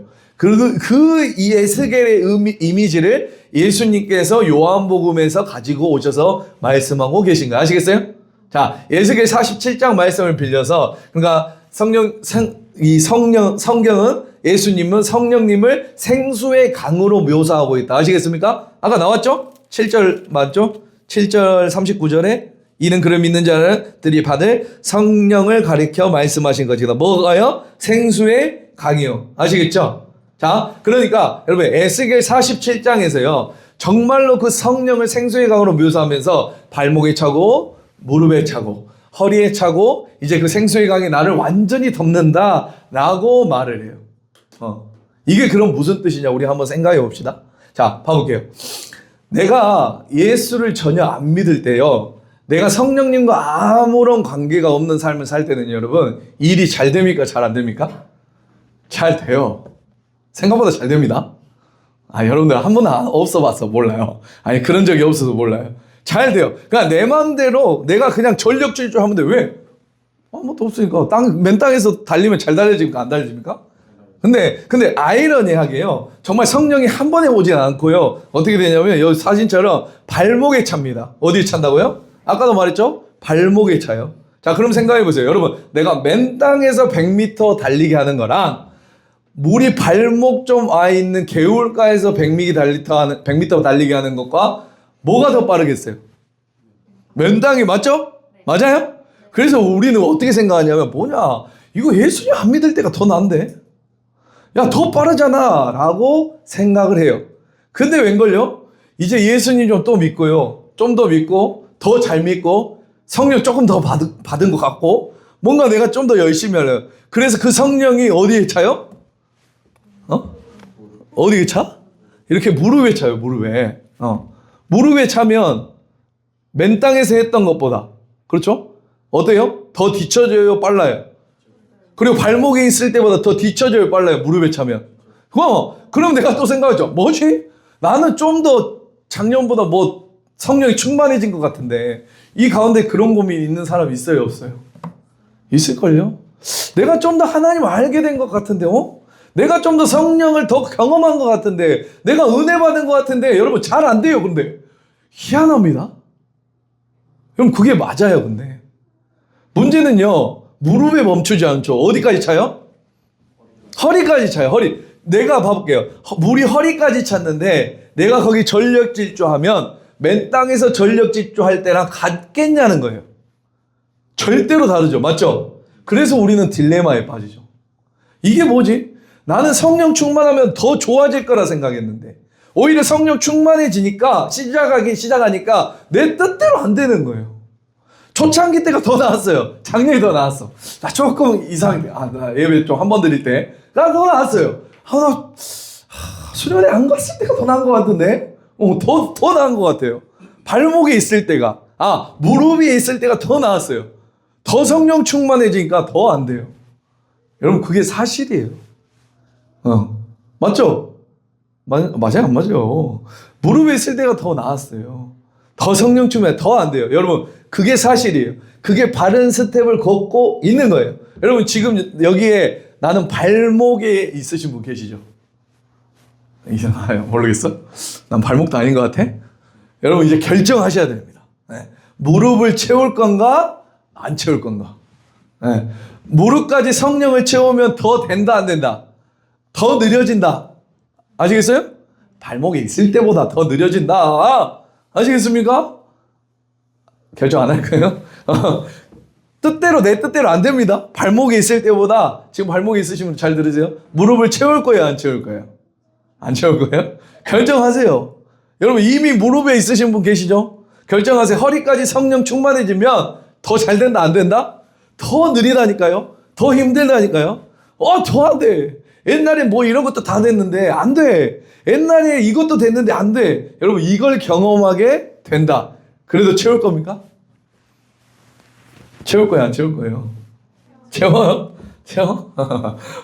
이 에스겔의 이미지를 예수님께서 요한복음에서 가지고 오셔서 말씀하고 계신 거 아시겠어요? 자, 에스겔 47장 말씀을 빌려서 그러니까 성경은 예수님은 성령님을 생수의 강으로 묘사하고 있다. 아시겠습니까? 아까 나왔죠? 7절 맞죠? 7절 39절에 이는 그를 믿는 자들이 받을 성령을 가리켜 말씀하신 것이다. 뭐가요? 생수의 강이요. 아시겠죠? 자, 그러니까 여러분 에스겔 47장에서요. 정말로 그 성령을 생수의 강으로 묘사하면서 발목에 차고 무릎에 차고 허리에 차고 이제 그 생수의 강이 나를 완전히 덮는다라고 말을 해요. 이게 그럼 무슨 뜻이냐 우리 한번 생각해 봅시다. 자, 봐볼게요. 내가 예수를 전혀 안 믿을 때요. 내가 성령님과 아무런 관계가 없는 삶을 살 때는 여러분 일이 잘 됩니까? 잘 안 됩니까? 잘 돼요. 생각보다 잘 됩니다. 여러분들 한 번도 없어 봤어 몰라요. 아니 그런 적이 없어서 몰라요. 잘 돼요. 그러니까 내 마음대로 내가 그냥 전력 질주하면 돼. 왜? 아무것도 없으니까 맨 땅에서 달리면 잘 달려집니까? 안 달려집니까? 근데 아이러니하게요. 정말 성령이 한 번에 오진 않고요. 어떻게 되냐면 여기 사진처럼 발목에 찹니다. 어디에 찬다고요? 아까도 말했죠? 발목에 차요. 자, 그럼 생각해 보세요. 여러분, 내가 맨 땅에서 100m 달리게 하는 거랑 물이 발목 좀 와 있는 개울가에서 100m 달리게 하는 것과 뭐가 더 빠르겠어요? 맨 땅이 맞죠? 맞아요? 그래서 우리는 어떻게 생각하냐면 뭐냐? 이거 예수님 안 믿을 때가 더 난데? 야, 더 빠르잖아 라고 생각을 해요. 근데 웬걸요? 이제 예수님 좀 또 믿고요. 좀 더 믿고 더 잘 믿고 성령 조금 더 받은 것 같고 뭔가 내가 좀 더 열심히 하려고. 그래서 그 성령이 어디에 차요? 어디에 차? 이렇게 무릎에 차요. 무릎에. 무릎에 차면 맨 땅에서 했던 것보다 그렇죠? 어때요? 더 뒤쳐져요? 빨라요? 그리고 발목에 있을 때보다 더 뒤쳐져요? 빨라요? 무릎에 차면. 그럼 내가 또 생각하죠. 뭐지? 나는 좀 더 작년보다 성령이 충만해진 것 같은데 이 가운데 그런 고민이 있는 사람 있어요? 없어요? 있을걸요? 내가 좀 더 하나님 알게 된 것 같은데 내가 좀 더 성령을 더 경험한 것 같은데 내가 은혜 받은 것 같은데 여러분 잘 안 돼요. 근데 희한합니다. 그럼 그게 맞아요. 근데 문제는요. 무릎에 멈추지 않죠. 어디까지 차요? 허리까지 차요. 허리. 내가 봐볼게요. 물이 허리까지 찼는데 내가 거기 전력 질주하면 맨 땅에서 전력 질주할 때랑 같겠냐는 거예요. 절대로 다르죠. 맞죠? 그래서 우리는 딜레마에 빠지죠. 이게 뭐지? 나는 성령 충만하면 더 좋아질 거라 생각했는데 오히려 성령 충만해지니까 시작하니까 내 뜻대로 안 되는 거예요. 초창기 때가 더 나았어요. 작년이 더 나았어. 나 조금 이상해. 나 예배 좀 한 번 드릴 때 나 더 나았어요. 수련회 안 갔을 때가 더 나은 것 같은데 더 나은 것 같아요. 발목에 있을 때가 무릎 위에 있을 때가 더 나았어요. 더 성령 충만해지니까 더 안 돼요. 여러분 그게 사실이에요. 맞죠? 맞아요? 안 맞아요? 무릎에 있을 때가 더 나았어요. 더 성령 충만해 더 안 돼요. 여러분 그게 사실이에요. 그게 바른 스텝을 걷고 있는 거예요. 여러분 지금 여기에 나는 발목에 있으신 분 계시죠? 이상해요. 모르겠어? 난 발목도 아닌 것 같아? 여러분 이제 결정하셔야 됩니다. 네. 무릎을 채울 건가? 안 채울 건가? 네. 무릎까지 성령을 채우면 더 된다 안 된다? 더 느려진다. 아시겠어요? 발목에 있을 때보다 더 느려진다. 아시겠습니까? 결정 안 할 거예요? 내 뜻대로 안 됩니다. 발목에 있을 때보다 지금 발목에 있으시면 잘 들으세요. 무릎을 채울 거예요? 안 채울 거예요? 안 채울 거예요? 결정하세요. 여러분 이미 무릎에 있으신 분 계시죠? 결정하세요. 허리까지 성령 충만해지면 더 잘 된다 안 된다? 더 느리다니까요. 더 힘들다니까요. 더 안 돼. 옛날에 뭐 이런 것도 다 됐는데 안 돼. 옛날에 이것도 됐는데 안 돼. 여러분 이걸 경험하게 된다. 그래도 채울 겁니까? 채울 거예요? 안 채울 거예요? 채워요? 채워?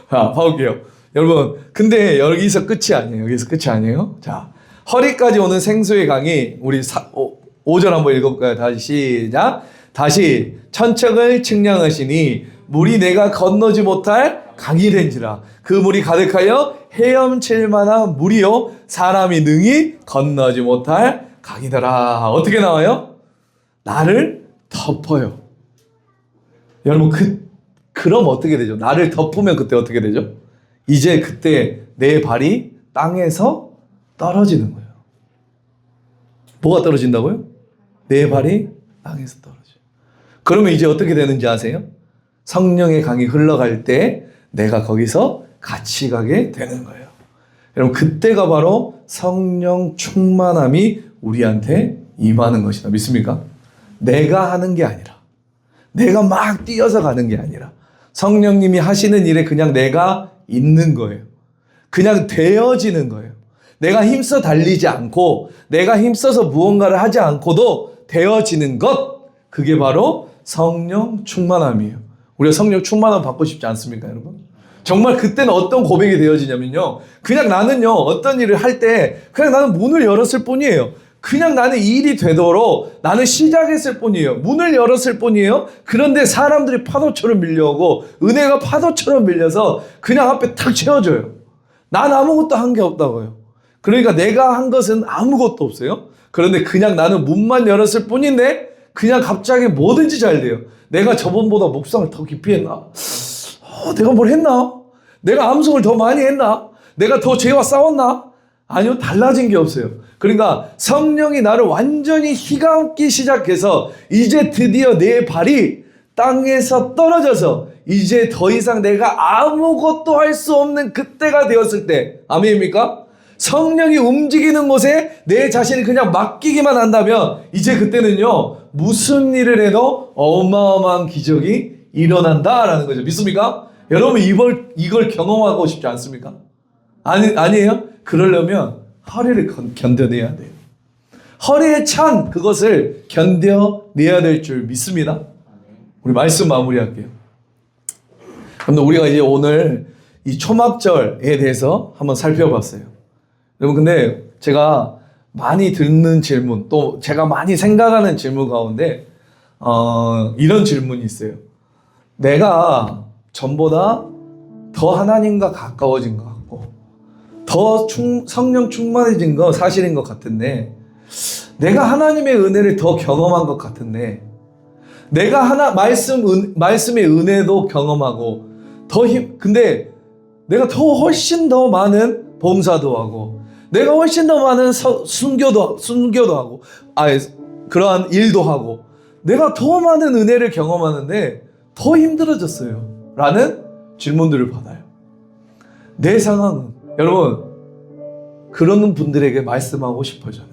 봐볼게요. 여러분 근데 여기서 끝이 아니에요. 여기서 끝이 아니에요. 자, 허리까지 오는 생수의 강이 우리 5절 한번 읽어볼까요? 다시 시작. 다시 천척을 측량하시니 물이 내가 건너지 못할 강이 된지라. 그 물이 가득하여 헤엄칠 만한 물이요 사람이 능히 건너지 못할 강이더라. 어떻게 나와요? 나를 덮어요. 여러분 그럼 어떻게 되죠? 나를 덮으면 그때 어떻게 되죠? 이제 그때 내 발이 땅에서 떨어지는 거예요. 뭐가 떨어진다고요? 내 발이 땅에서 떨어져요. 그러면 이제 어떻게 되는지 아세요? 성령의 강이 흘러갈 때 내가 거기서 같이 가게 되는 거예요. 여러분 그때가 바로 성령 충만함이 우리한테 임하는 것이다. 믿습니까? 내가 하는 게 아니라 내가 막 뛰어서 가는 게 아니라 성령님이 하시는 일에 그냥 내가 있는 거예요. 그냥 되어지는 거예요. 내가 힘써 달리지 않고 내가 힘써서 무언가를 하지 않고도 되어지는 것, 그게 바로 성령 충만함이에요. 우리가 성령 충만함 받고 싶지 않습니까, 여러분? 정말 그때는 어떤 고백이 되어지냐면요, 그냥 나는요 어떤 일을 할 때 그냥 나는 문을 열었을 뿐이에요. 그냥 나는 일이 되도록 나는 시작했을 뿐이에요. 문을 열었을 뿐이에요. 그런데 사람들이 파도처럼 밀려오고 은혜가 파도처럼 밀려서 그냥 앞에 탁 채워져요. 난 아무것도 한 게 없다고요. 그러니까 내가 한 것은 아무것도 없어요. 그런데 그냥 나는 문만 열었을 뿐인데 그냥 갑자기 뭐든지 잘 돼요. 내가 저번보다 묵상을 더 깊이 했나? 내가 뭘 했나? 내가 암송을 더 많이 했나? 내가 더 죄와 싸웠나? 아니요, 달라진 게 없어요. 그러니까 성령이 나를 완전히 휘감기 시작해서 이제 드디어 내 발이 땅에서 떨어져서 이제 더 이상 내가 아무것도 할 수 없는 그때가 되었을 때, 아멘입니까? 성령이 움직이는 곳에 내 자신을 그냥 맡기기만 한다면 이제 그때는요 무슨 일을 해도 어마어마한 기적이 일어난다라는 거죠. 믿습니까? 여러분 이걸 경험하고 싶지 않습니까? 아니에요? 그러려면 허리를 견뎌내야 돼요. 허리에 찬 그것을 견뎌내야 될 줄 믿습니다. 우리 말씀 마무리할게요. 그럼 우리가 이제 오늘 이 초막절에 대해서 한번 살펴봤어요. 여러분 근데 제가 많이 듣는 질문, 또 제가 많이 생각하는 질문 가운데 이런 질문이 있어요. 내가 전보다 더 하나님과 가까워진 것 같고 더 성령 충만해진 거 사실인 것 같은데, 내가 하나님의 은혜를 더 경험한 것 같은데, 내가 말씀의 은혜도 경험하고 근데 내가 훨씬 더 많은 봉사도 하고 내가 훨씬 더 많은 순교도 하고 그러한 일도 하고 내가 더 많은 은혜를 경험하는데 더 힘들어졌어요 라는 질문들을 받아요. 내 상황은 여러분 그러는 분들에게 말씀하고 싶어져요.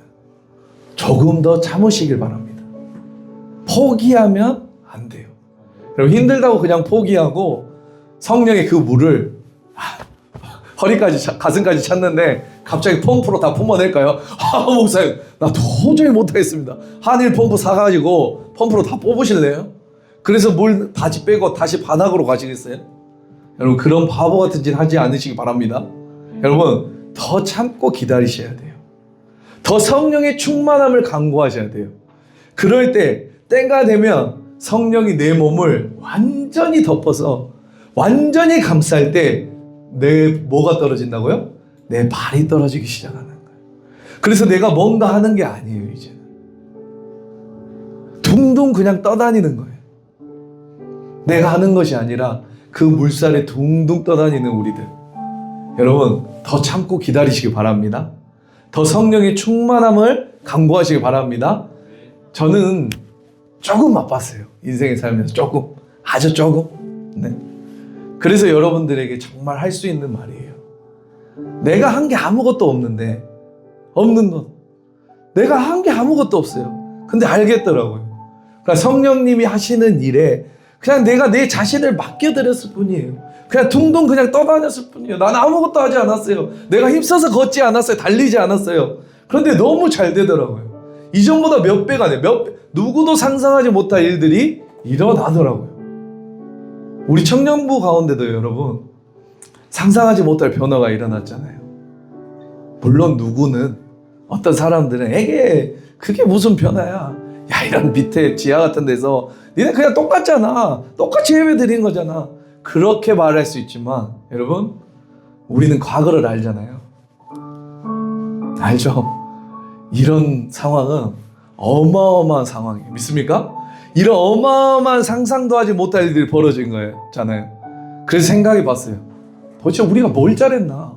조금 더 참으시길 바랍니다. 포기하면 안 돼요. 여러분 힘들다고 그냥 포기하고 성령의 그 물을 허리까지 가슴까지 찼는데 갑자기 펌프로 다 뿜어낼까요? 목사님 나 도저히 못하겠습니다. 한일 펌프 사가지고 펌프로 다 뽑으실래요? 그래서 물 바지 빼고 다시 반학으로 가시겠어요? 여러분 그런 바보 같은 짓 하지 않으시기 바랍니다. 여러분 더 참고 기다리셔야 돼요. 더 성령의 충만함을 간구하셔야 돼요. 그럴 때 때가 되면 성령이 내 몸을 완전히 덮어서 완전히 감쌀 때 내 뭐가 떨어진다고요? 내 발이 떨어지기 시작하는 거예요. 그래서 내가 뭔가 하는 게 아니에요. 이제는 둥둥 그냥 떠다니는 거예요. 내가 하는 것이 아니라 그 물살에 둥둥 떠다니는 우리들. 여러분 더 참고 기다리시기 바랍니다. 더 성령의 충만함을 간구하시기 바랍니다. 저는 조금 맛봤어요. 인생의 삶에서 조금, 아주 조금. 네. 그래서 여러분들에게 정말 할 수 있는 말이에요. 내가 한 게 아무것도 없는데, 없는 것. 내가 한 게 아무것도 없어요. 근데 알겠더라고요. 그러니까 성령님이 하시는 일에 그냥 내가 내 자신을 맡겨드렸을 뿐이에요. 그냥 둥둥 그냥 떠다녔을 뿐이에요. 난 아무것도 하지 않았어요. 내가 힘써서 걷지 않았어요. 달리지 않았어요. 그런데 너무 잘 되더라고요. 이전보다 몇 배가 돼. 누구도 상상하지 못할 일들이 일어나더라고요. 우리 청년부 가운데도 여러분 상상하지 못할 변화가 일어났잖아요. 물론 누구는 어떤 사람들은 에게 그게 무슨 변화야. 야 이런 밑에 지하 같은 데서 니네 그냥 똑같잖아. 똑같이 예배 드린 거잖아. 그렇게 말할 수 있지만 여러분 우리는 과거를 알잖아요. 알죠? 이런 상황은 어마어마한 상황이에요. 믿습니까? 이런 어마어마한 상상도 하지 못할 일들이 벌어진 거잖아요. 그래서 생각해 봤어요. 도대체 우리가 뭘 잘했나?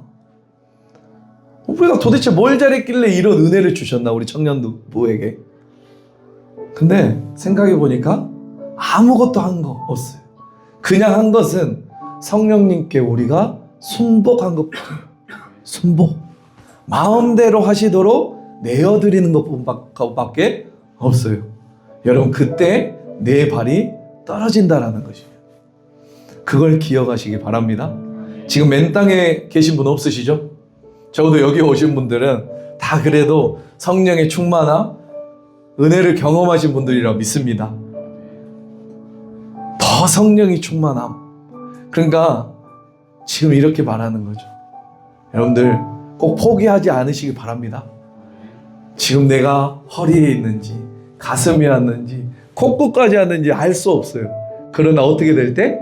우리가 도대체 뭘 잘했길래 이런 은혜를 주셨나? 우리 청년부에게. 근데 생각해 보니까 아무것도 한 거 없어요. 그냥 한 것은 성령님께 우리가 순복한 것뿐이에요. 순복. 마음대로 하시도록 내어드리는 것뿐밖에 없어요. 여러분 그때 내 발이 떨어진다라는 것이에요. 그걸 기억하시기 바랍니다. 지금 맨 땅에 계신 분 없으시죠? 적어도 여기 오신 분들은 다 그래도 성령의 충만함, 은혜를 경험하신 분들이라 믿습니다. 더 성령이 충만함. 그러니까 지금 이렇게 말하는 거죠. 여러분들 꼭 포기하지 않으시기 바랍니다. 지금 내가 허리에 있는지 가슴이 왔는지 콧구까지 왔는지 알 수 없어요. 그러나 어떻게 될 때?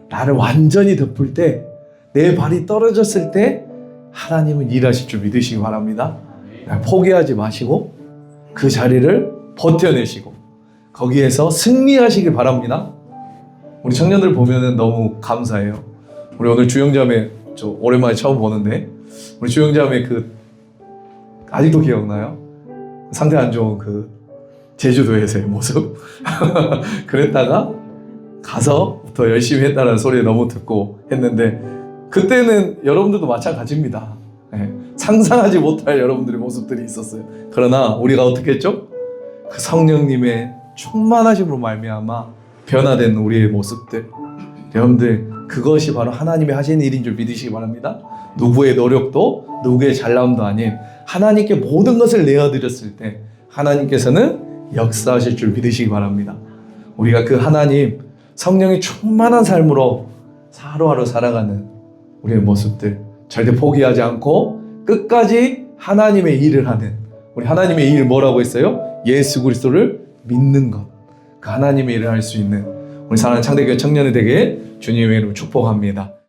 나를 완전히 덮을 때, 내 발이 떨어졌을 때 하나님은 일하실 줄 믿으시기 바랍니다. 포기하지 마시고 그 자리를 버텨내시고 거기에서 승리하시길 바랍니다. 우리 청년들 보면은 너무 감사해요. 우리 오늘 주영자매 저 오랜만에 처음 보는데 우리 주영자매 그 아직도 기억나요? 상태 안 좋은 그 제주도에서의 모습. 그랬다가 가서 더 열심히 했다는 소리 너무 듣고 했는데 그때는 여러분들도 마찬가지입니다. 네. 상상하지 못할 여러분들의 모습들이 있었어요. 그러나 우리가 어떻게 했죠? 그 성령님의 충만하심으로 말미암아 변화된 우리의 모습들, 여러분들 그것이 바로 하나님이 하신 일인 줄 믿으시기 바랍니다. 누구의 노력도 누구의 잘남도 아닌 하나님께 모든 것을 내어드렸을 때 하나님께서는 역사하실 줄 믿으시기 바랍니다. 우리가 그 하나님 성령의 충만한 삶으로 하루하루 살아가는 우리의 모습들 절대 포기하지 않고 끝까지 하나님의 일을 하는 우리 하나님의 일 뭐라고 했어요? 예수 그리스도를 믿는 것. 그 하나님의 일을 할 수 있는 우리 사랑하는 창대교회 청년이 되게 주님의 이름으로 축복합니다.